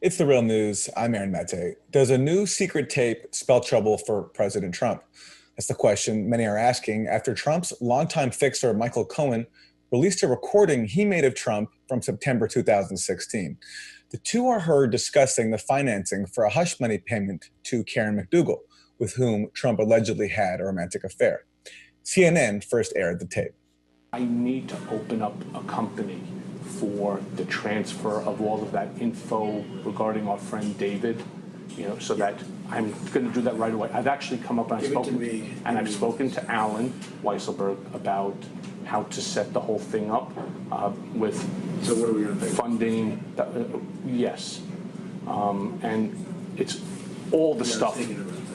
It's the real news. I'm Aaron Mete. Does a new secret tape spell trouble for President Trump? That's the question many are asking after Trump's longtime fixer, Michael Cohen, released a recording he made of Trump from September 2016. The two are heard discussing the financing for a hush money payment to Karen McDougal, with whom Trump allegedly had a romantic affair. CNN first aired the tape. I need to open up a company for the transfer of all of that info regarding our friend David, so that I'm going to do that right away. I've actually come up and I've spoken to Allan Weisselberg about how to set the whole thing up with So what are we going to pay? Funding. Yes, and it's all the stuff.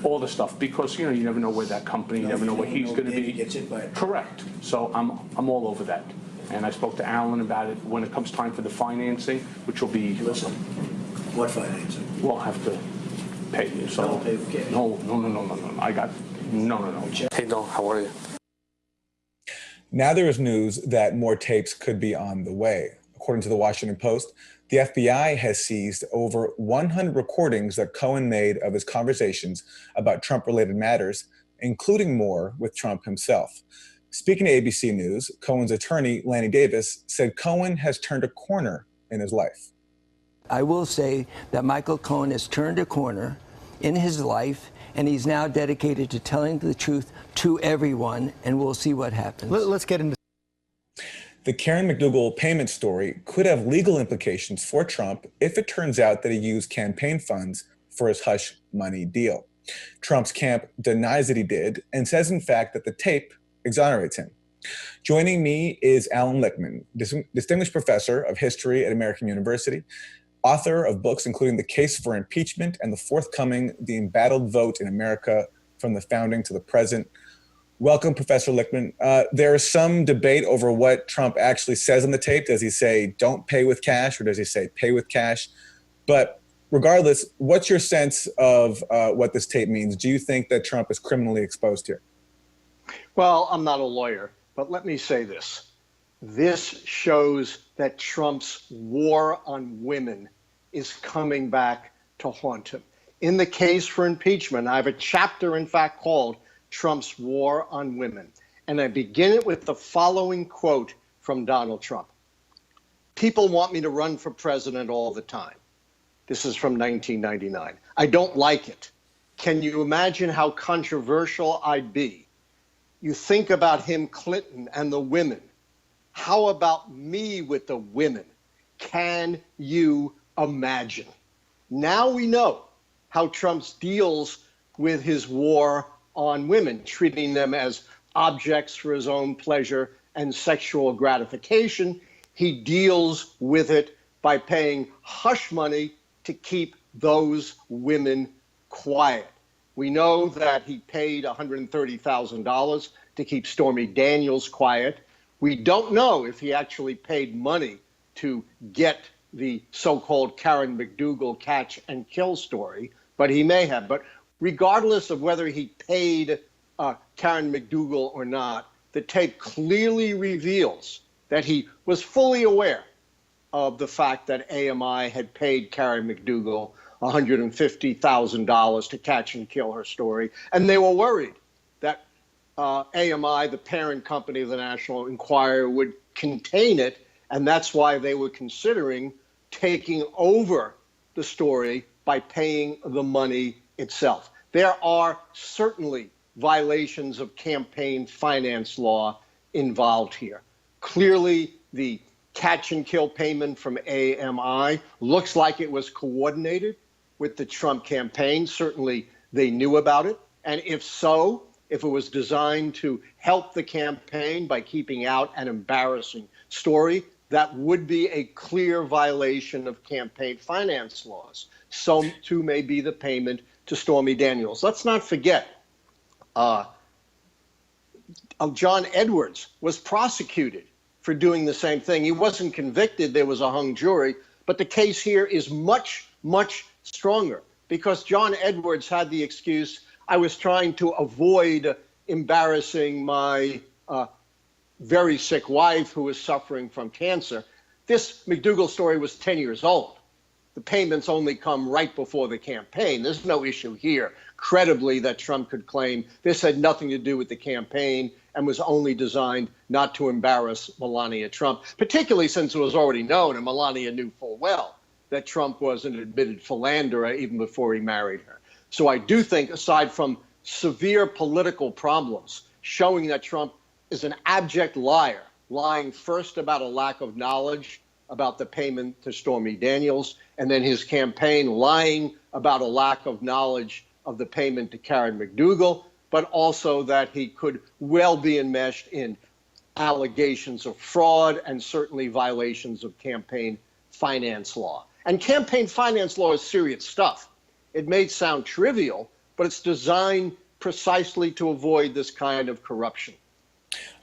All the stuff, because you never know where that company, you never know where he's going to be. Gets hit by it. Correct. So I'm all over that, and I spoke to Allan about it. When it comes time for the financing, which will be What financing? we'll have to pay you. So Don't pay with cash. no. I got no. Hey, Don, how are you? Now there is news that more tapes could be on the way. According to the Washington Post, the FBI has seized over 100 recordings that Cohen made of his conversations about Trump-related matters, including more with Trump himself. Speaking to ABC News, Cohen's attorney, Lanny Davis, said Cohen has turned a corner in his life. I will say that Michael Cohen has turned a corner in his life, and he's now dedicated to telling the truth to everyone, and we'll see what happens. Let's get into The Karen McDougal payment story could have legal implications for Trump if it turns out that he used campaign funds for his hush money deal. Trump's camp denies that he did and says, in fact, that the tape exonerates him. Joining me is Allan Lichtman, distinguished professor of history at American University, author of books including The Case for Impeachment and the forthcoming The Embattled Vote in America from the Founding to the Present. Welcome, Professor Lichtman. There is some debate over what Trump actually says on the tape. Does he say, don't pay with cash, or does he say, pay with cash? But regardless, what's your sense of what this tape means? Do you think that Trump is criminally exposed here? Well, I'm not a lawyer, but let me say this. This shows that Trump's war on women is coming back to haunt him. In the case for impeachment, I have a chapter, in fact, called Trump's War on Women. And I begin it with the following quote from Donald Trump. People want me to run for president all the time. This is from 1999. I don't like it. Can you imagine how controversial I'd be? You think about him, Clinton, and the women. How about me with the women? Can you imagine? Now we know how Trump deals with his war on women, treating them as objects for his own pleasure and sexual gratification. He deals with it by paying hush money to keep those women quiet. We know that he paid $130,000 to keep Stormy Daniels quiet. We don't know if he actually paid money to get the so-called Karen McDougal catch and kill story, but he may have. But regardless of whether he paid Karen McDougal or not, the tape clearly reveals that he was fully aware of the fact that AMI had paid Karen McDougal $150,000 to catch and kill her story. And they were worried that AMI, the parent company of the National Enquirer, would contain it. And that's why they were considering taking over the story by paying the money itself. There are certainly violations of campaign finance law involved here. Clearly, the catch and kill payment from AMI looks like it was coordinated with the Trump campaign. Certainly, they knew about it. And if so, if it was designed to help the campaign by keeping out an embarrassing story, that would be a clear violation of campaign finance laws. So too may be the payment to Stormy Daniels. Let's not forget, John Edwards was prosecuted for doing the same thing. He wasn't convicted. There was a hung jury. But the case here is much, much stronger because John Edwards had the excuse, I was trying to avoid embarrassing my very sick wife who was suffering from cancer. This McDougal story was 10 years old. the payments only come right before the campaign. There's no issue here, credibly, that Trump could claim this had nothing to do with the campaign and was only designed not to embarrass Melania Trump, particularly since it was already known, and Melania knew full well, that Trump was an admitted philanderer even before he married her. So I do think, aside from severe political problems showing that Trump is an abject liar, lying first about a lack of knowledge about the payment to Stormy Daniels, and then his campaign lying about a lack of knowledge of the payment to Karen McDougal, but also that he could well be enmeshed in allegations of fraud and certainly violations of campaign finance law. And campaign finance law is serious stuff. It may sound trivial, but it's designed precisely to avoid this kind of corruption.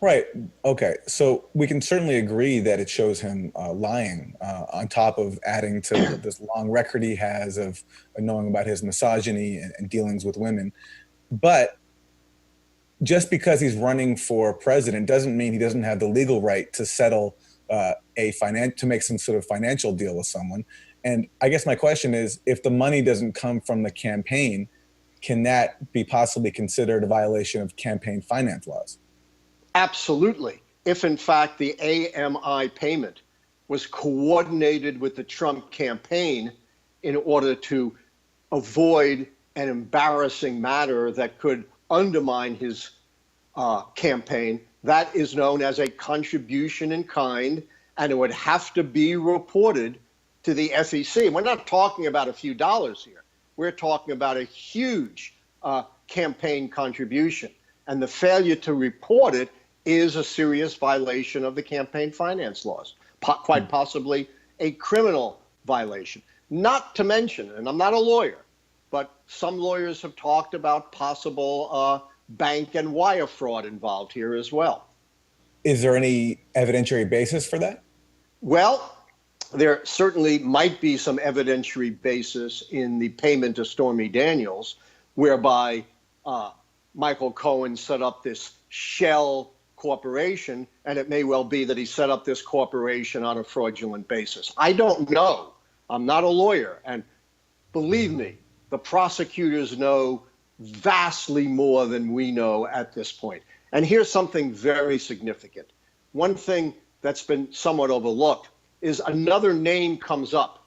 Right. Okay. So we can certainly agree that it shows him lying, on top of adding to this long record he has of knowing about his misogyny and dealings with women. But just because he's running for president doesn't mean he doesn't have the legal right to settle to make some sort of financial deal with someone. And I guess my question is, if the money doesn't come from the campaign, can that be possibly considered a violation of campaign finance laws? Absolutely. If, in fact, the AMI payment was coordinated with the Trump campaign in order to avoid an embarrassing matter that could undermine his campaign, that is known as a contribution in kind, and it would have to be reported to the SEC. We're not talking about a few dollars here. We're talking about a huge campaign contribution. And the failure to report it is a serious violation of the campaign finance laws, quite possibly a criminal violation. Not to mention, and I'm not a lawyer, but some lawyers have talked about possible bank and wire fraud involved here as well. Is there any evidentiary basis for that? Well, there certainly might be some evidentiary basis in the payment to Stormy Daniels, whereby Michael Cohen set up this shell corporation, and it may well be that he set up this corporation on a fraudulent basis. I don't know. I'm not a lawyer. And believe me, the prosecutors know vastly more than we know at this point. And here's something very significant. One thing that's been somewhat overlooked is another name comes up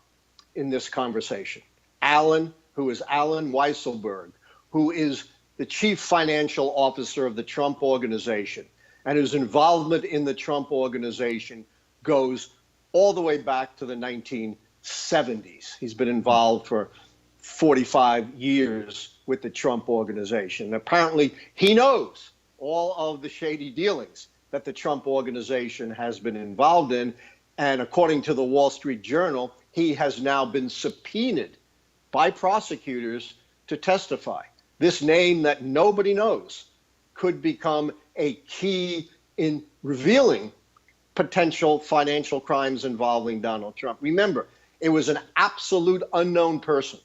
in this conversation. Allan, who is Allan Weisselberg, who is the chief financial officer of the Trump Organization, and whose involvement in the Trump Organization goes all the way back to the 1970s. He's been involved for 45 years with the Trump Organization. Apparently, he knows all of the shady dealings that the Trump Organization has been involved in. And according to the Wall Street Journal, he has now been subpoenaed by prosecutors to testify. This name that nobody knows could become a key in revealing potential financial crimes involving Donald Trump. Remember, it was an absolute unknown person,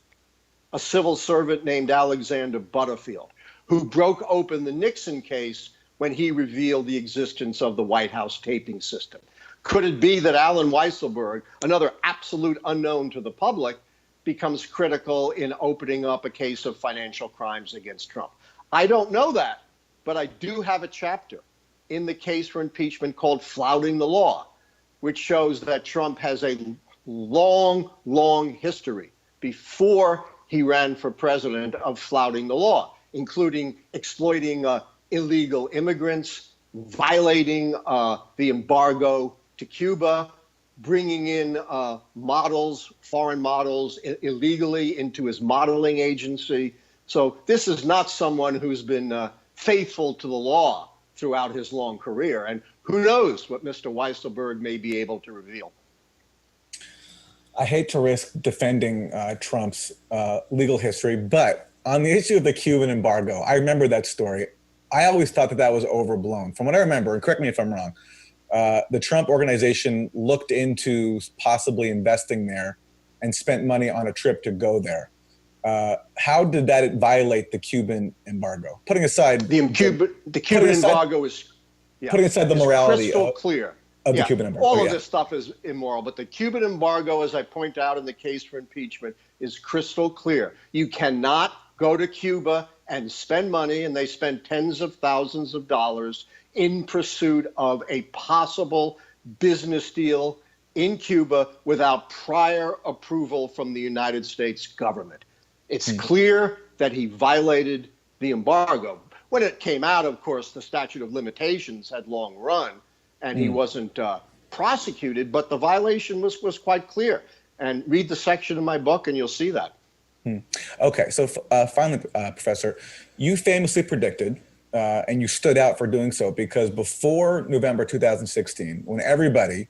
a civil servant named Alexander Butterfield, who broke open the Nixon case when he revealed the existence of the White House taping system. Could it be that Allan Weisselberg, another absolute unknown to the public, becomes critical in opening up a case of financial crimes against Trump? I don't know that, but I do have a chapter in the case for impeachment called Flouting the Law, which shows that Trump has a long, long history before he ran for president of flouting the law, including exploiting illegal immigrants, violating the embargo to Cuba, bringing in models, foreign models, illegally into his modeling agency. So this is not someone who's been faithful to the law throughout his long career. And who knows what Mr. Weisselberg may be able to reveal. I hate to risk defending Trump's legal history, but on the issue of the Cuban embargo, I remember that story. I always thought that was overblown. From what I remember, and correct me if I'm wrong, the Trump Organization looked into possibly investing there and spent money on a trip to go there. How did that violate the Cuban embargo? Putting aside the Cuban embargo is putting aside the morality. Crystal clear. of the Yeah, Cuban embargo. all of Yeah. this stuff is immoral, but the Cuban embargo, as I point out in the case for impeachment, is crystal clear. You cannot go to Cuba and spend money, and they spend tens of thousands of dollars in pursuit of a possible business deal in Cuba without prior approval from the United States government. It's clear that he violated the embargo. When it came out, of course, the statute of limitations had long run, and he wasn't prosecuted, but the violation was quite clear. And read the section in my book, and you'll see that. Okay, so finally, Professor, you famously predicted, and you stood out for doing so, because before November 2016, when everybody,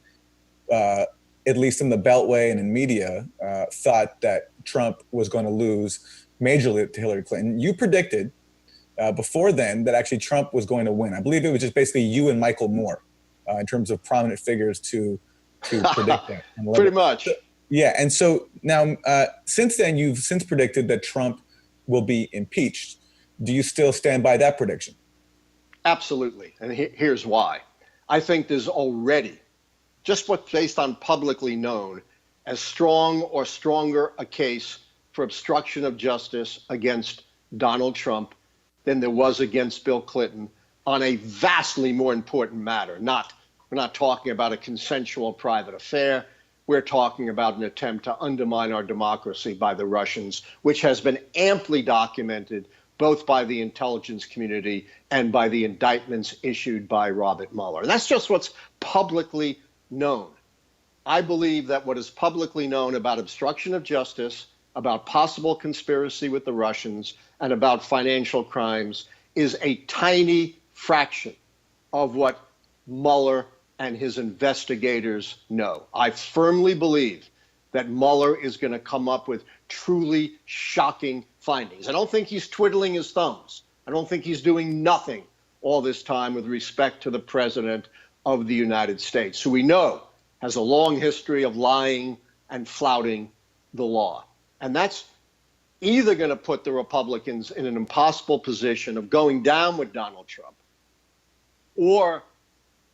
at least in the Beltway and in media, thought that Trump was going to lose majorly to Hillary Clinton, you predicted before then that actually Trump was going to win. I believe it was just basically you and Michael Moore in terms of prominent figures to predict that. Pretty much. Yeah, and so now, since then, you've since predicted that Trump will be impeached. Do you still stand by that prediction? Absolutely, and here's why. I think there's already, just what's based on publicly known, as strong or stronger a case for obstruction of justice against Donald Trump than there was against Bill Clinton on a vastly more important matter. We're not talking about a consensual private affair. We're talking about an attempt to undermine our democracy by the Russians, which has been amply documented both by the intelligence community and by the indictments issued by Robert Mueller. And that's just what's publicly known. I believe that what is publicly known about obstruction of justice, about possible conspiracy with the Russians, and about financial crimes is a tiny fraction of what Mueller and his investigators know. I firmly believe that Mueller is going to come up with truly shocking findings. I don't think he's twiddling his thumbs. I don't think he's doing nothing all this time with respect to the president of the United States, who we know has a long history of lying and flouting the law. And that's either going to put the Republicans in an impossible position of going down with Donald Trump, or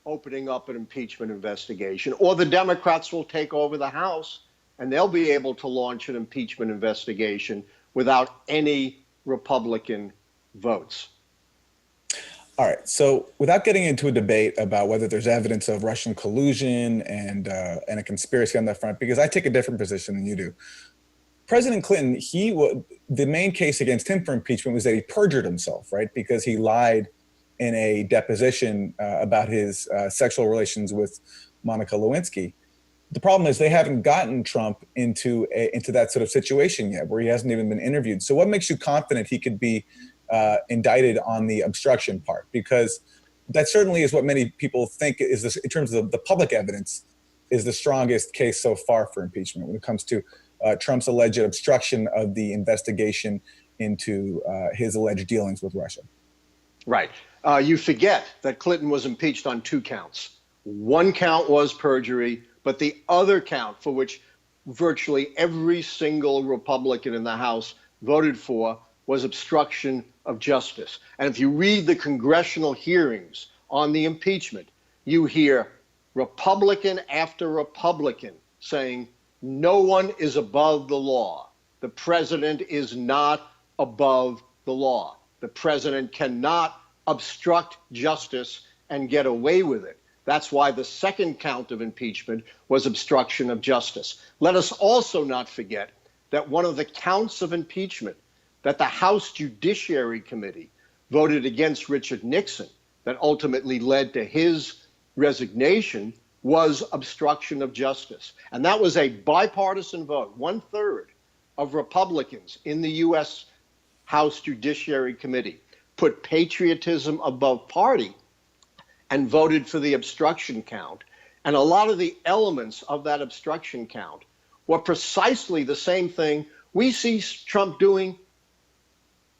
opening up an impeachment investigation, or the Democrats will take over the House and they'll be able to launch an impeachment investigation without any Republican votes. All right. So without getting into a debate about whether there's evidence of Russian collusion and a conspiracy on that front, because I take a different position than you do. President Clinton, the main case against him for impeachment was that he perjured himself, right? Because he lied in a deposition about his sexual relations with Monica Lewinsky. The problem is they haven't gotten Trump into that sort of situation yet, where he hasn't even been interviewed. So what makes you confident he could be indicted on the obstruction part? Because that certainly is what many people think is this, in terms of the public evidence, is the strongest case so far for impeachment when it comes to Trump's alleged obstruction of the investigation into his alleged dealings with Russia. Right. You forget that Clinton was impeached on 2 counts. One count was perjury, but the other count, for which virtually every single Republican in the House voted for, was obstruction of justice. And if you read the congressional hearings on the impeachment, you hear Republican after Republican saying, no one is above the law. The president is not above the law. The president cannot obstruct justice and get away with it. That's why the second count of impeachment was obstruction of justice. Let us also not forget that one of the counts of impeachment that the House Judiciary Committee voted against Richard Nixon, that ultimately led to his resignation, was obstruction of justice. And that was a bipartisan vote. 1/3 of Republicans in the U.S. House Judiciary Committee put patriotism above party and voted for the obstruction count. And a lot of the elements of that obstruction count were precisely the same thing we see Trump doing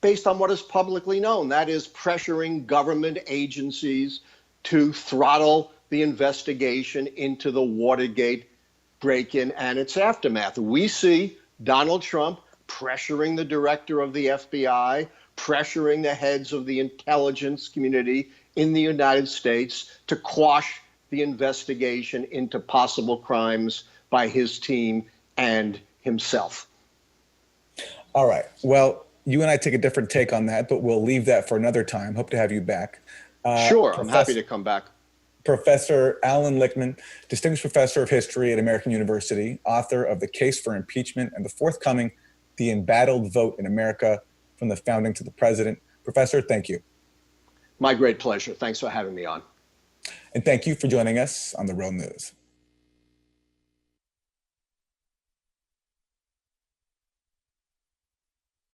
based on what is publicly known. That is pressuring government agencies to throttle the investigation into the Watergate break-in and its aftermath. We see Donald Trump pressuring the director of the FBI, pressuring the heads of the intelligence community in the United States to quash the investigation into possible crimes by his team and himself. All right. Well, you and I take a different take on that, but we'll leave that for another time. Hope to have you back. Sure, I'm happy to come back. Professor Allan Lichtman, Distinguished Professor of History at American University, author of The Case for Impeachment and the forthcoming The Embattled Vote in America, From the Founding to the President. Professor, thank you. My great pleasure. Thanks for having me on. And thank you for joining us on The Real News.